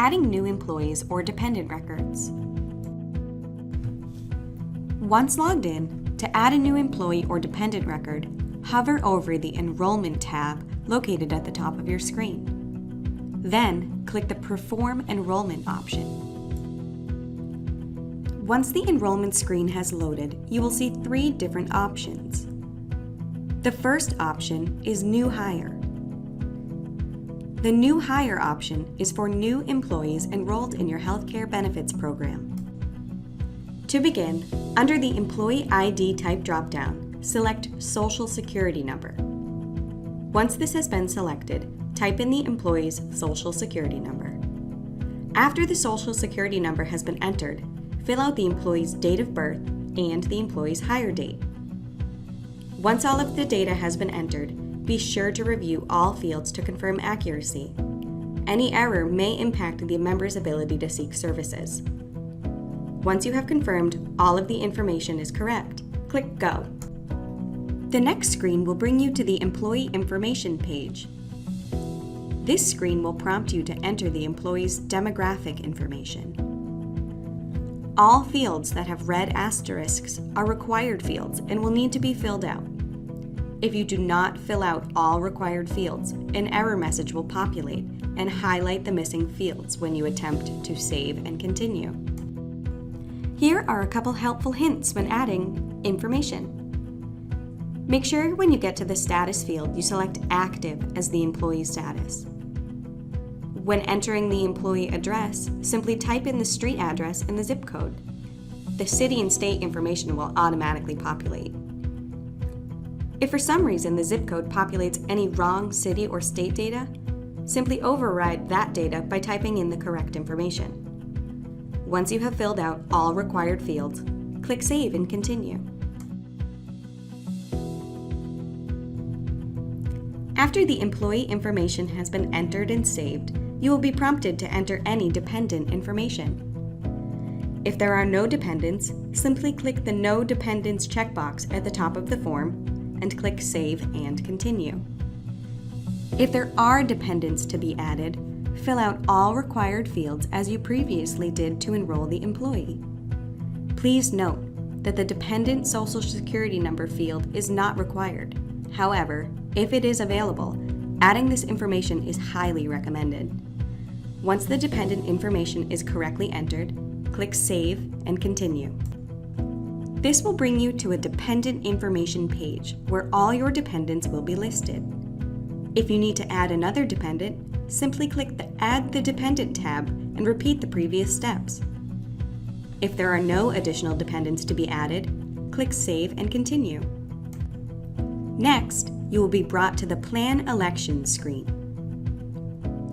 Adding new employees or dependent records. Once logged in, to add a new employee or dependent record, hover over the Enrollment tab located at the top of your screen. Then, click the Perform Enrollment option. Once the enrollment screen has loaded, you will see 3 different options. The first option is New Hire. The New Hire option is for new employees enrolled in your healthcare benefits program. To begin, under the Employee ID Type dropdown, select Social Security Number. Once this has been selected, type in the employee's Social Security Number. After the Social Security Number has been entered, fill out the employee's date of birth and the employee's hire date. Once all of the data has been entered, be sure to review all fields to confirm accuracy. Any error may impact the member's ability to seek services. Once you have confirmed all of the information is correct, click Go. The next screen will bring you to the Employee Information page. This screen will prompt you to enter the employee's demographic information. All fields that have red asterisks are required fields and will need to be filled out. If you do not fill out all required fields, an error message will populate and highlight the missing fields when you attempt to save and continue. Here are a couple helpful hints when adding information. Make sure when you get to the status field, you select Active as the employee status. When entering the employee address, simply type in the street address and the zip code. The city and state information will automatically populate. If for some reason the zip code populates any wrong city or state data, simply override that data by typing in the correct information. Once you have filled out all required fields, click Save and Continue. After the employee information has been entered and saved, you will be prompted to enter any dependent information. If there are no dependents, simply click the No Dependents checkbox at the top of the form and click Save and Continue. If there are dependents to be added, fill out all required fields as you previously did to enroll the employee. Please note that the dependent Social Security Number field is not required. However, if it is available, adding this information is highly recommended. Once the dependent information is correctly entered, click Save and Continue. This will bring you to a dependent information page where all your dependents will be listed. If you need to add another dependent, simply click the Add the Dependent tab and repeat the previous steps. If there are no additional dependents to be added, click Save and Continue. Next, you will be brought to the Plan Elections screen.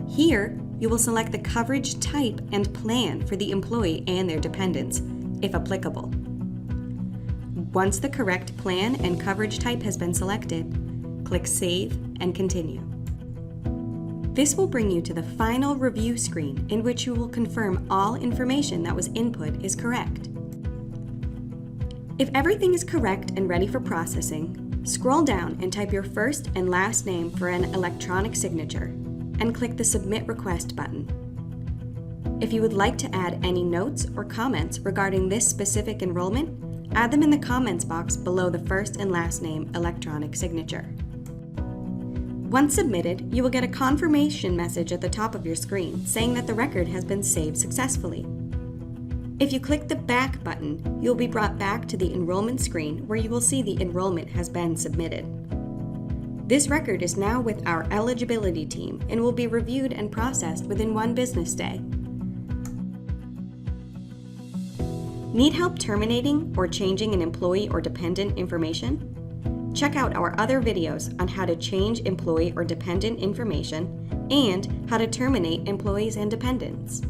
Here, you will select the coverage type and plan for the employee and their dependents, if applicable. Once the correct plan and coverage type has been selected, click Save and Continue. This will bring you to the final review screen in which you will confirm all information that was input is correct. If everything is correct and ready for processing, scroll down and type your first and last name for an electronic signature and click the Submit Request button. If you would like to add any notes or comments regarding this specific enrollment, add them in the comments box below the first and last name electronic signature. Once submitted, you will get a confirmation message at the top of your screen saying that the record has been saved successfully. If you click the Back button, you'll be brought back to the enrollment screen where you will see the enrollment has been submitted. This record is now with our eligibility team and will be reviewed and processed within 1 business day. Need help terminating or changing an employee or dependent information? Check out our other videos on how to change employee or dependent information and how to terminate employees and dependents.